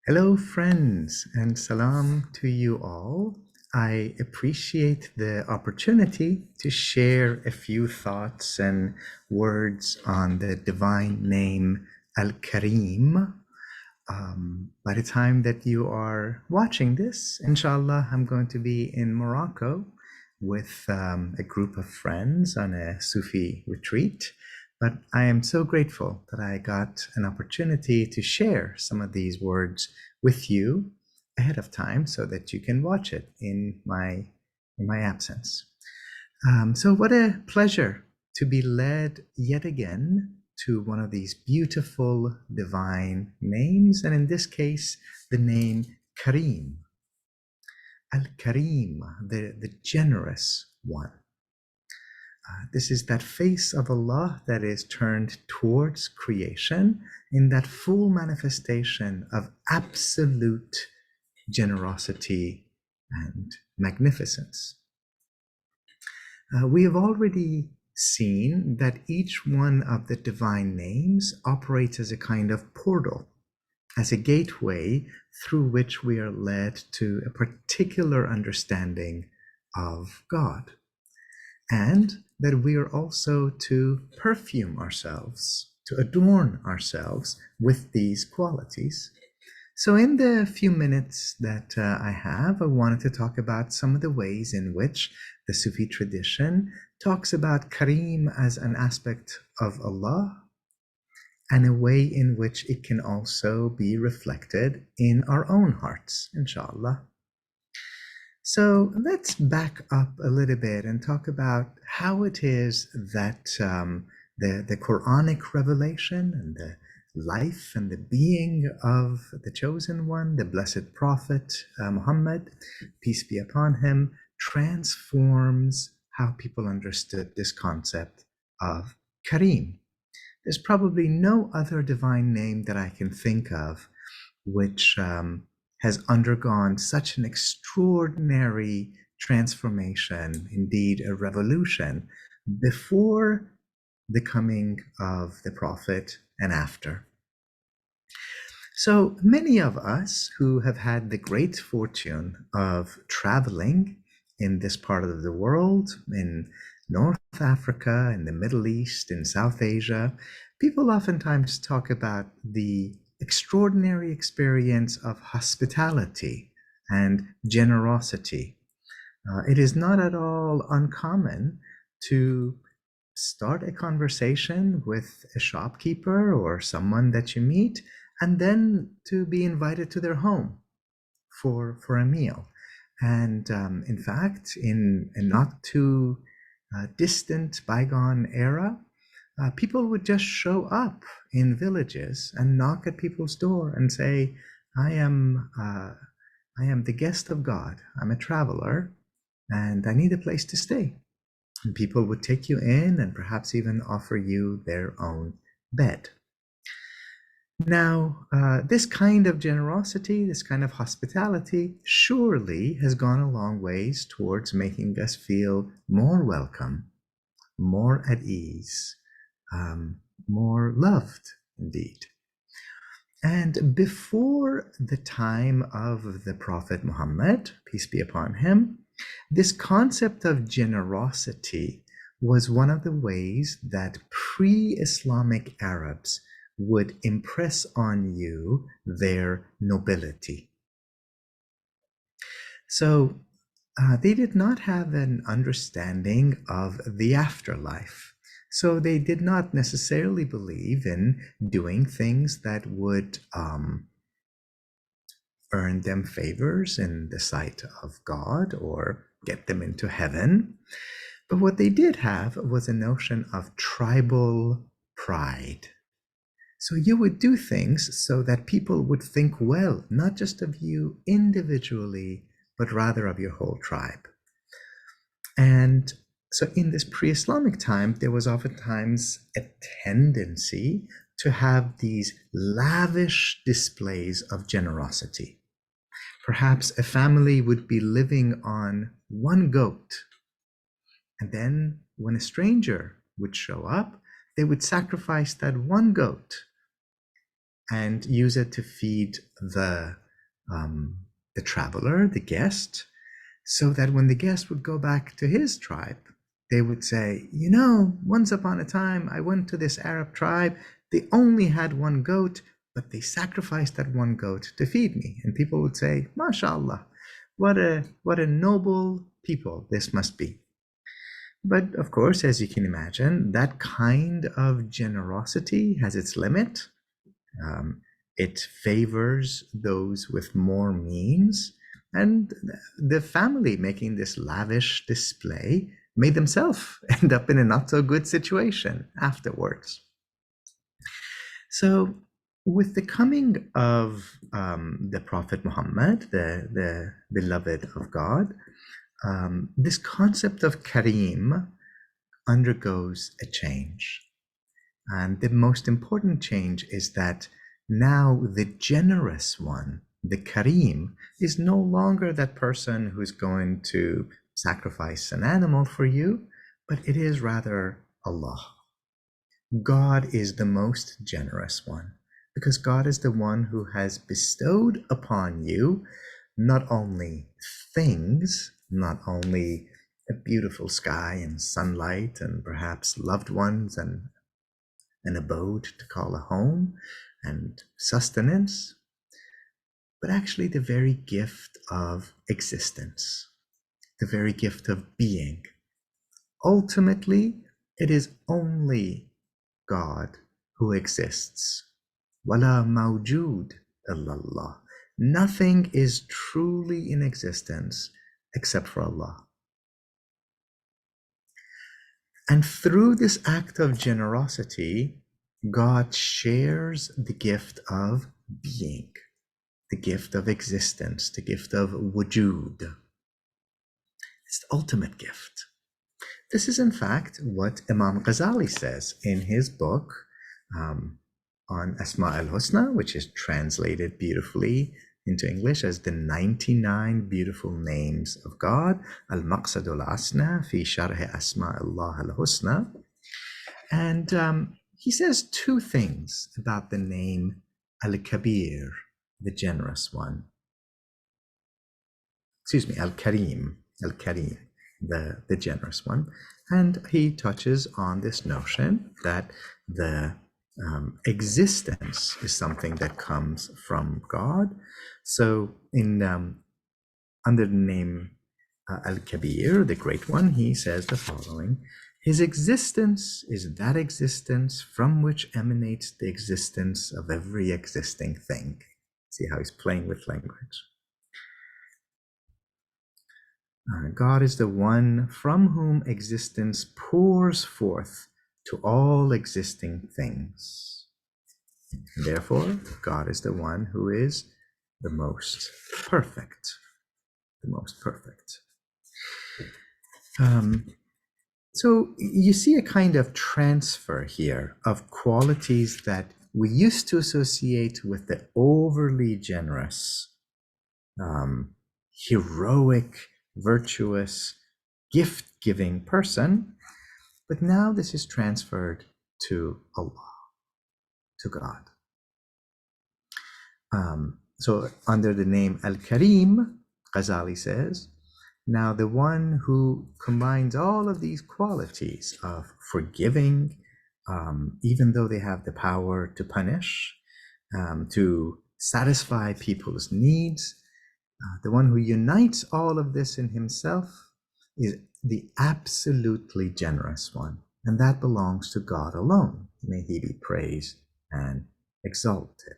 Hello, friends, and salam to you all. I appreciate the opportunity to share a few thoughts and words on the divine name al-Karim. By the time that you are watching this, inshallah, I'm going to be in Morocco with a group of friends on a Sufi retreat. But I am so grateful that I got an opportunity to share some of these words with you ahead of time so that you can watch it in my absence. So what a pleasure to be led yet again to one of these beautiful divine names, and in this case, the name Karim. Al-Karim, the generous one. This is that face of Allah that is turned towards creation in that full manifestation of absolute generosity and magnificence. We have already seen that each one of the divine names operates as a kind of portal, as a gateway through which we are led to a particular understanding of God, and that we are also to perfume ourselves, to adorn ourselves with these qualities. So in the few minutes that I have, I wanted to talk about some of the ways in which the Sufi tradition talks about Karim as an aspect of Allah, and a way in which it can also be reflected in our own hearts, inshallah. So let's back up a little bit and talk about how it is that the Quranic revelation and the life and the being of the chosen one, the blessed prophet Muhammad, peace be upon him, transforms how people understood this concept of Karim. There's probably no other divine name that I can think of which has undergone such an extraordinary transformation, indeed a revolution, before the coming of the Prophet and after. So many of us who have had the great fortune of traveling in this part of the world, in North Africa, in the Middle East, in South Asia, people oftentimes talk about the extraordinary experience of hospitality and generosity. It is not at all uncommon to start a conversation with a shopkeeper or someone that you meet, and then to be invited to their home for a meal. And in fact, in a not too distant bygone era, people would just show up in villages and knock at people's door and say, I am the guest of God. I'm a traveler and I need a place to stay. And people would take you in and perhaps even offer you their own bed. Now, this kind of generosity, this kind of hospitality, surely has gone a long ways towards making us feel more welcome, more at ease, more loved, indeed. And before the time of the Prophet Muhammad, peace be upon him, this concept of generosity was one of the ways that pre-Islamic Arabs would impress on you their nobility. So they did not have an understanding of the afterlife. So they did not necessarily believe in doing things that would earn them favors in the sight of God or get them into heaven. But what they did have was a notion of tribal pride. So you would do things so that people would think well, not just of you individually, but rather of your whole tribe. And so in this pre-Islamic time, there was oftentimes a tendency to have these lavish displays of generosity. Perhaps a family would be living on one goat, and then when a stranger would show up, they would sacrifice that one goat and use it to feed the traveler, the guest, so that when the guest would go back to his tribe, they would say, once upon a time, I went to this Arab tribe. They only had one goat, but they sacrificed that one goat to feed me. And people would say, MashaAllah, what a noble people this must be. But of course, as you can imagine, that kind of generosity has its limit. It favors those with more means, and the family making this lavish display made themselves end up in a not so good situation afterwards. So with the coming of the Prophet Muhammad, the beloved of God, this concept of Karim undergoes a change. And the most important change is that now the generous one, the Karim, is no longer that person who's going to sacrifice an animal for you, but it is rather Allah. God is the most generous one, because God is the one who has bestowed upon you not only things, not only a beautiful sky and sunlight and perhaps loved ones and an abode to call a home and sustenance, but actually the very gift of existence, the very gift of being. Ultimately, it is only God who exists. Wala mawjood illallah. Nothing is truly in existence except for Allah. And through this act of generosity, God shares the gift of being, the gift of existence, the gift of wujud. It's the ultimate gift. This is in fact what Imam Ghazali says in his book on Asma al Husna, which is translated beautifully into English as the 99 beautiful names of God, al-Maqsad al-Asna fi Sharh Asma al Husna. And he says two things about the name al-Kabir, the generous one. Excuse me, al-Karim, the generous one. And he touches on this notion that the existence is something that comes from God. So in under the name al-Kabir, the great one, he says the following: his existence is that existence from which emanates the existence of every existing thing. See how he's playing with language. God is the one from whom existence pours forth to all existing things. And therefore, God is the one who is the most perfect. The most perfect. So you see a kind of transfer here of qualities that we used to associate with the overly generous, heroic, virtuous, gift-giving person, but now this is transferred to Allah, to God. So under the name al-Karim, Ghazali says, now the one who combines all of these qualities of forgiving, even though they have the power to punish, to satisfy people's needs, the one who unites all of this in himself is the absolutely generous one. And that belongs to God alone. May he be praised and exalted.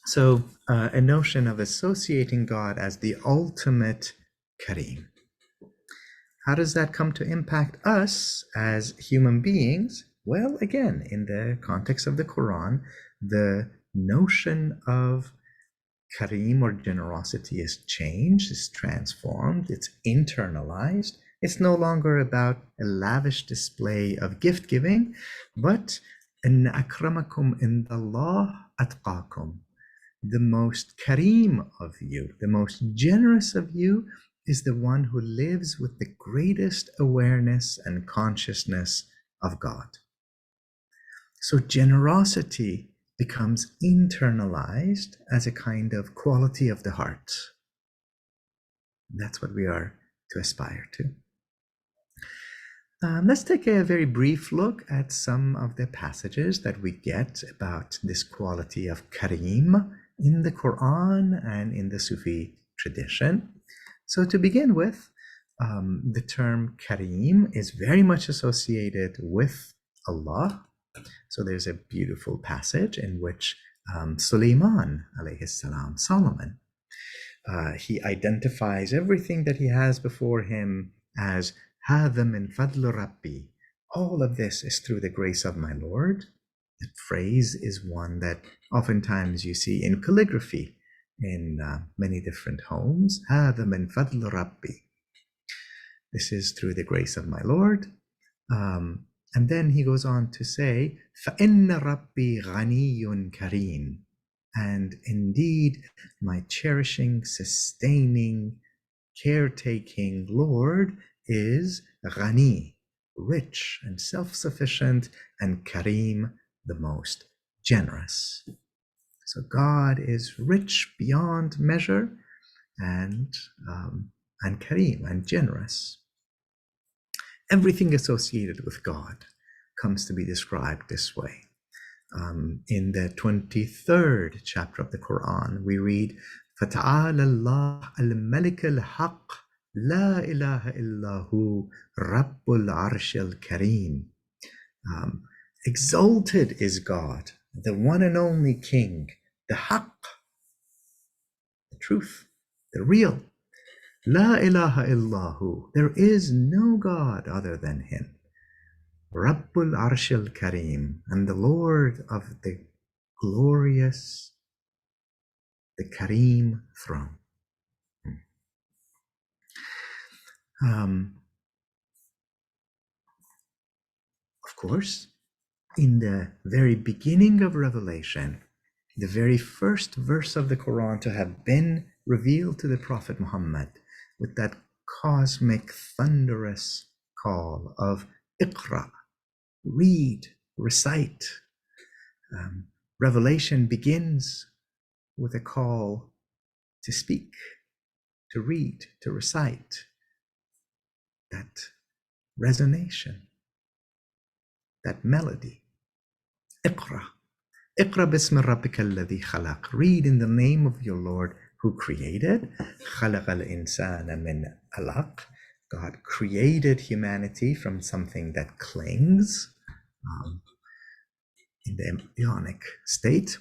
So a notion of associating God as the ultimate Karim. How does that come to impact us as human beings? Well, again, in the context of the Quran, the notion of Karim or generosity is changed, is transformed, it's internalized. It's no longer about a lavish display of gift giving, but inna akramakum indallah atqakum. The most Karim of you, the most generous of you, is the one who lives with the greatest awareness and consciousness of God. So generosity becomes internalized as a kind of quality of the heart. That's what we are to aspire to. Let's take a very brief look at some of the passages that we get about this quality of Karim in the Quran and in the Sufi tradition. So to begin with, the term Karim is very much associated with Allah. So there's a beautiful passage in which Sulaiman alayhi salam, Solomon, he identifies everything that he has before him as هذا من فضل ربي. All of this is through the grace of my Lord. That phrase is one that oftentimes you see in calligraphy in many different homes. هذا من فضل ربي. This is through the grace of my Lord. And then he goes on to say, فَإِنَّ رَبِّي غَنِيٌّ كَرِيمٌ. And indeed, my cherishing, sustaining, caretaking Lord is Ghani, rich and self-sufficient, and Karim, the most generous. So God is rich beyond measure and Karim, and generous. Everything associated with God comes to be described this way. In the 23rd chapter of the Quran, we read, فَتَعَالَى اللَّهُ الْمَلِكَ الْحَقِّ لَا إِلَهَ إِلَّا هُوَ رَبُّ الْعَرْشِ الْكَرِيمِ. Exalted is God, the one and only King, the Haqq, the truth, the real. La ilaha illahu. There is no God other than Him. Rabbul Arshil Karim, and the Lord of the glorious, the Karim throne. Of course, in the very beginning of Revelation, the very first verse of the Quran to have been revealed to the Prophet Muhammad, with that cosmic, thunderous call of Iqra, read, recite. Revelation begins with a call to speak, to read, to recite. That resonation, that melody. Iqra. Iqra bismi rabbika alladhi khalaq. Read in the name of your Lord who created. Khalaq al-insana min alaq. God created humanity from something that clings in the embryonic state.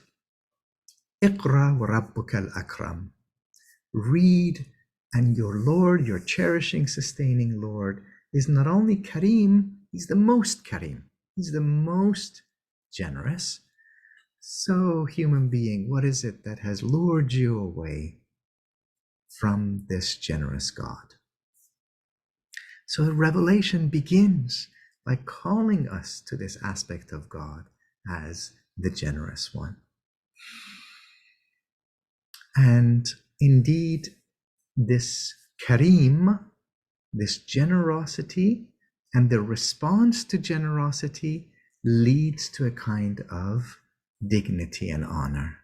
Iqra wa rabbuka al-akram. Read, and your Lord, your cherishing, sustaining Lord, is not only Karim, He's the most Karim. He's the most generous. So, human being, what is it that has lured you away from this generous God? So, Revelation begins by calling us to this aspect of God as the generous one. And indeed, this Karim, this generosity, and the response to generosity leads to a kind of dignity and honor.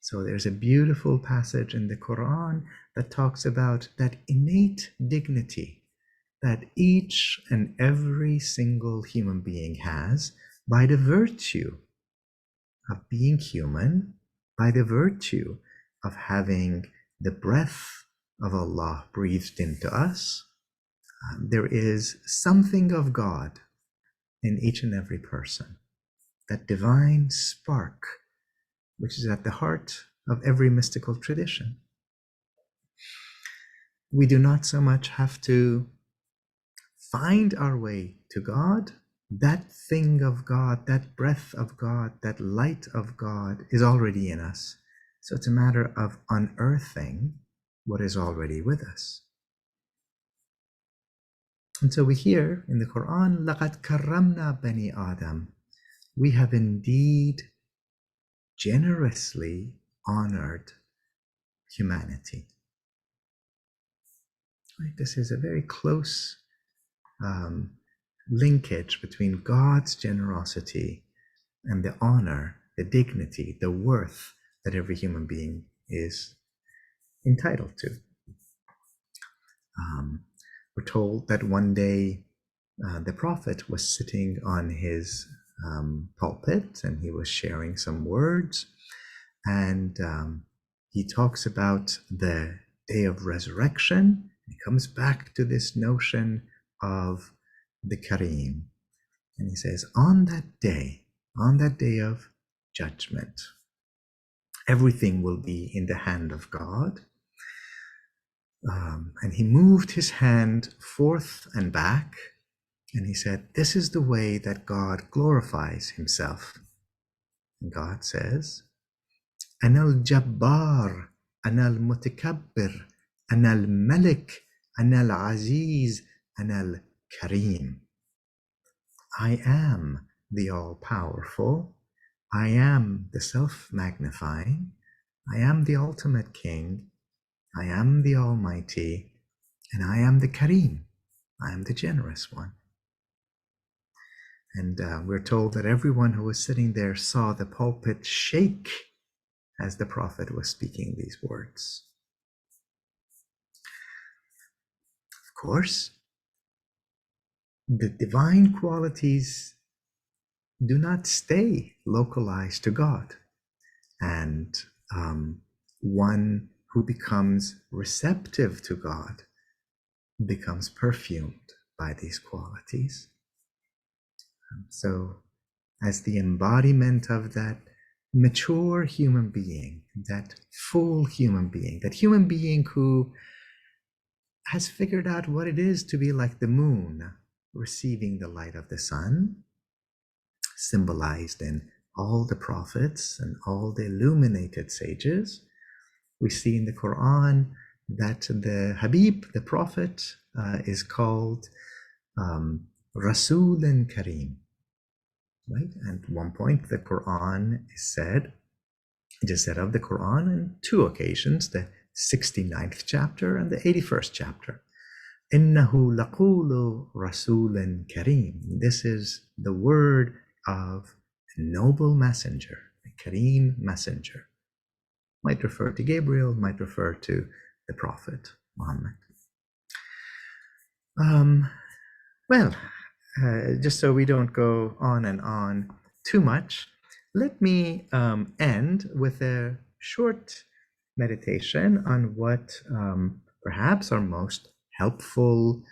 So there's a beautiful passage in the Quran that talks about that innate dignity that each and every single human being has by the virtue of being human, by the virtue of having the breath of Allah breathed into us. There is something of God in each and every person, that divine spark, which is at the heart of every mystical tradition. We do not so much have to find our way to God. That thing of God, that breath of God, that light of God is already in us. So it's a matter of unearthing what is already with us. And so we hear in the Quran, لَقَدْ كَرَّمْنَا بَنِي آدَمَ. We have indeed generously honored humanity. Right? This is a very close linkage between God's generosity and the honor, the dignity, the worth that every human being is entitled to. We're told that one day the prophet was sitting on his pulpit and he was sharing some words, and he talks about the day of resurrection. He comes back to this notion of the Karim, and he says, on that day of judgment, everything will be in the hand of God. And he moved his hand forth and back, and he said, this is the way that God glorifies himself. And God says, Ana al-Jabbar, Ana al-Mutakabbir, Ana al-Malik, Ana al-Aziz, Ana al-Karim. I am the all-powerful. I am the self-magnifying. I am the ultimate king. I am the almighty. And I am the Karim. I am the generous one. And we're told that everyone who was sitting there saw the pulpit shake as the prophet was speaking these words. Of course, the divine qualities do not stay localized to God. And one who becomes receptive to God becomes perfumed by these qualities. So, as the embodiment of that mature human being, that full human being, that human being who has figured out what it is to be like the moon, receiving the light of the sun, symbolized in all the prophets and all the illuminated sages. We see in the Quran that the Habib, the prophet, is called Rasul and Karim. Right? And at one point, the Quran is said, it is said of the Quran on two occasions, the 69th chapter and the 81st chapter. Innahu laqulu rasulun kareem. This is the word of a noble messenger, a Kareem messenger. Might refer to Gabriel, might refer to the Prophet Muhammad. Well, just so we don't go on and on too much, let me end with a short meditation on what perhaps our most helpful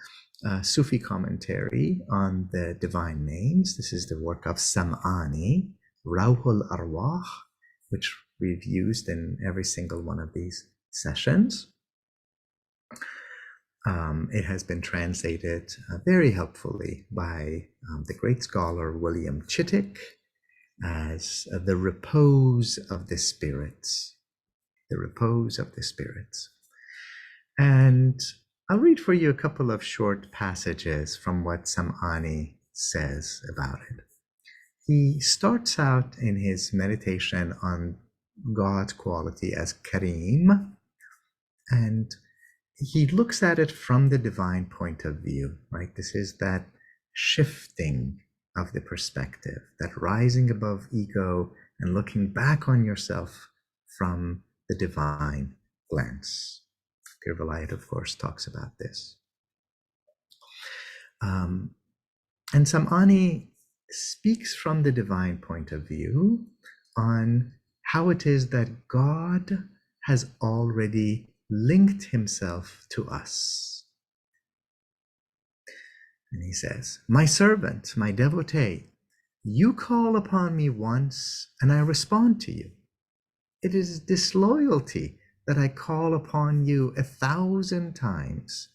Sufi commentary on the divine names. This is the work of Sam'ani, Rawhul Arwah, which we've used in every single one of these sessions. It has been translated very helpfully by the great scholar William Chittick as the repose of the spirits, the repose of the spirits. And I'll read for you a couple of short passages from what Sam'ani says about it. He starts out in his meditation on God's quality as Kareem, and he looks at it from the divine point of view, right? This is that shifting of the perspective, that rising above ego and looking back on yourself from the divine lens. Pir Vilayat, of course, talks about this. And Sam'ani speaks from the divine point of view on how it is that God has already linked himself to us. And he says, my servant, my devotee, you call upon me once and I respond to you. It is disloyalty that I call upon you 1,000 times,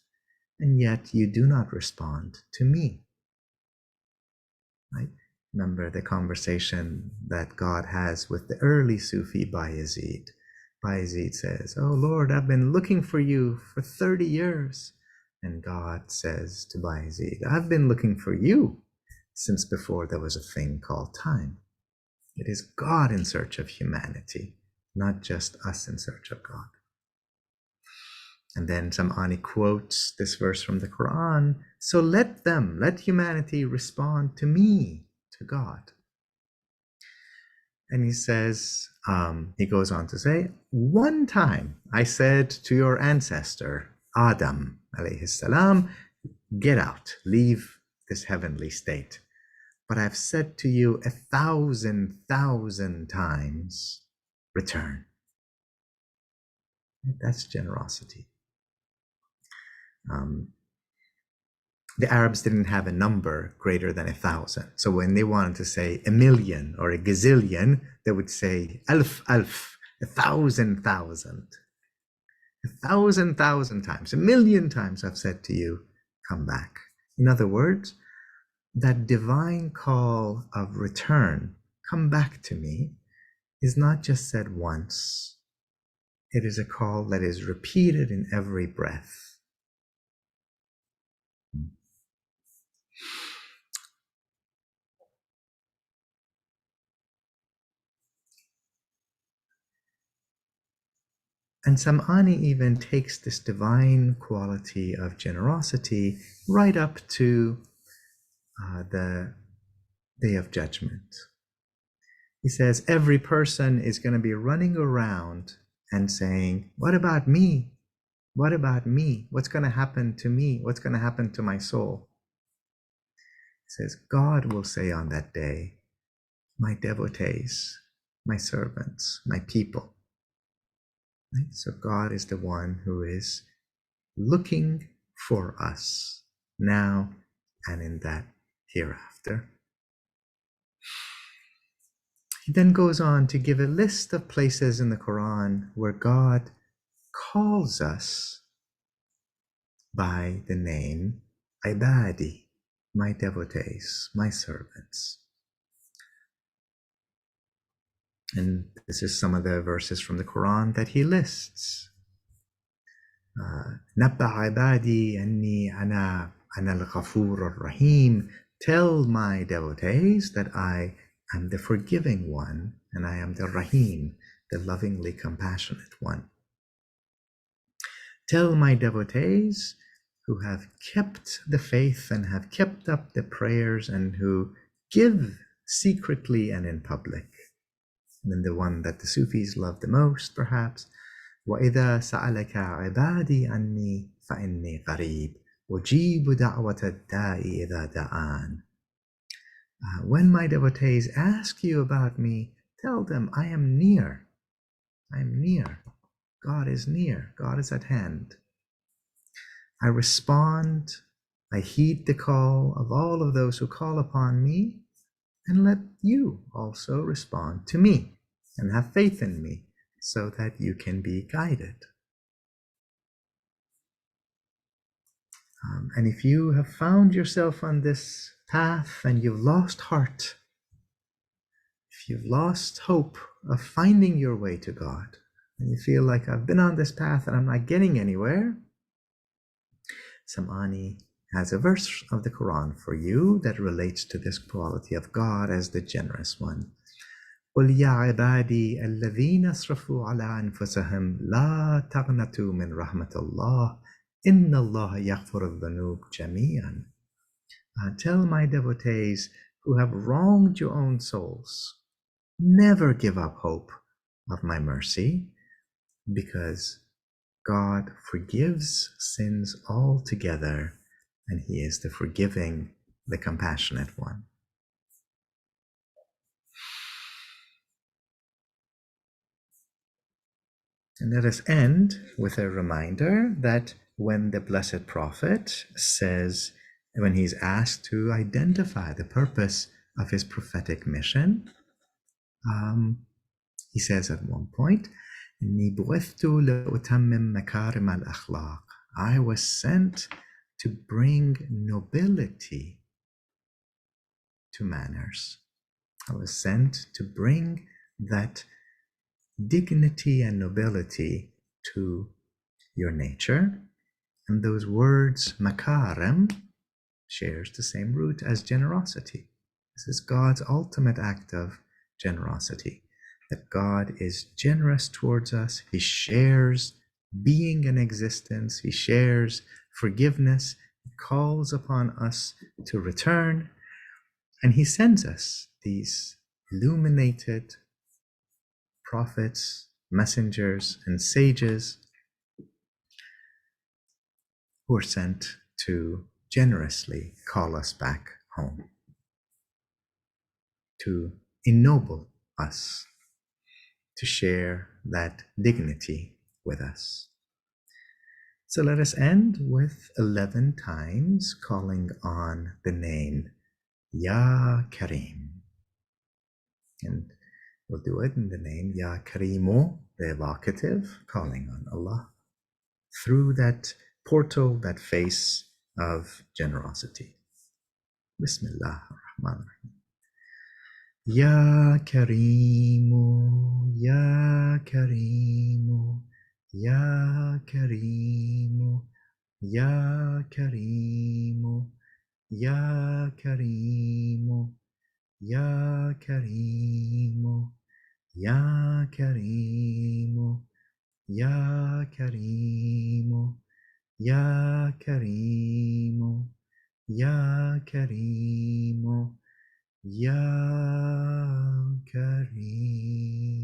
and yet you do not respond to me. Right? Remember the conversation that God has with the early Sufi Bayezid. Bayezid says, oh Lord, I've been looking for you for 30 years. And God says to Bayezid, I've been looking for you since before there was a thing called time. It is God in search of humanity, not just us in search of God. And then Sam'ani quotes this verse from the Quran, so let humanity respond to me, to God. And he says, he goes on to say, one time I said to your ancestor, Adam, alayhi salam, get out, leave this heavenly state. But I've said to you 1,000,000 times, return. That's generosity. The Arabs didn't have a number greater than 1,000. So when they wanted to say a million or a gazillion, they would say alf, 1,000,000. 1,000,000 times, 1,000,000 times I've said to you, come back. In other words, that divine call of return, come back to me, is not just said once. It is a call that is repeated in every breath. And Sam'ani even takes this divine quality of generosity right up to the Day of Judgment. He says every person is going to be running around and saying, what about me? What about me? What's going to happen to me? What's going to happen to my soul? He says, God will say on that day, my devotees, my servants, my people. Right? So God is the one who is looking for us now and in that hereafter. He then goes on to give a list of places in the Quran where God calls us by the name Ibadi, my devotees, my servants. And this is some of the verses from the Quran that he lists. Nabba ibadi anni ana al-Ghafur ar-Rahim. Tell my devotees that I am the forgiving one and I am the Rahim, the lovingly compassionate one. Tell my devotees who have kept the faith and have kept up the prayers and who give secretly and in public. And then the one that the Sufis love the most, perhaps, وَإِذَا سَأَلَكَ عِبَادِي عَنِّي فَإِنِّي قَرِيبٌ أُجِيبُ دَعْوَةَ الدَّاعِ إِذَا دَعَانِ. When my devotees ask you about me, tell them I am near. I am near. God is near. God is at hand. I respond. I heed the call of all of those who call upon me, and let you also respond to me and have faith in me so that you can be guided. And if you have found yourself on this path and you've lost heart, if you've lost hope of finding your way to God, and you feel like I've been on this path and I'm not getting anywhere, Sam'ani has a verse of the Quran for you that relates to this quality of God as the generous one. قُلْ يَا عِبَادِي الَّذِينَ أَسْرَفُوا عَلَىٰ أَنفُسِهِمْ لَا تَقْنَطُوا مِنْ رَحْمَةِ اللَّهِ إِنَّ اللَّهَ يَغْفِرُ الذُّنُوبَ جَمِيعًا. Tell my devotees who have wronged your own souls, never give up hope of my mercy, because God forgives sins altogether, and he is the forgiving, the compassionate one. And let us end with a reminder that when the Blessed Prophet says, when he's asked to identify the purpose of his prophetic mission, he says at one point, إِنِّي بُعِثْتُ لِأُتَمِّمَ مَكَارِمَ الْأَخْلَاقِ. I was sent to bring nobility to manners. I was sent to bring that dignity and nobility to your nature. And those words, makarim, shares the same root as generosity. This is God's ultimate act of generosity, that God is generous towards us. He shares being and existence. He shares forgiveness. He calls upon us to return. And he sends us these illuminated prophets, messengers, and sages who were sent to generously call us back home, to ennoble us, to share that dignity with us. So let us end with 11 times calling on the name Ya Karim. And we'll do it in the name Ya Karimu, the evocative, calling on Allah through that portal, that face of generosity. Bismillah ar-Rahman ar-Rahim. Ya Karimu, Ya Karimu, Ya Karimu, Ya Karimu, Ya Karimu, Ya Karimu, Ya Karimu, Ya Karimu, Ya Karimu, Ya Karimu, Ya Kareem.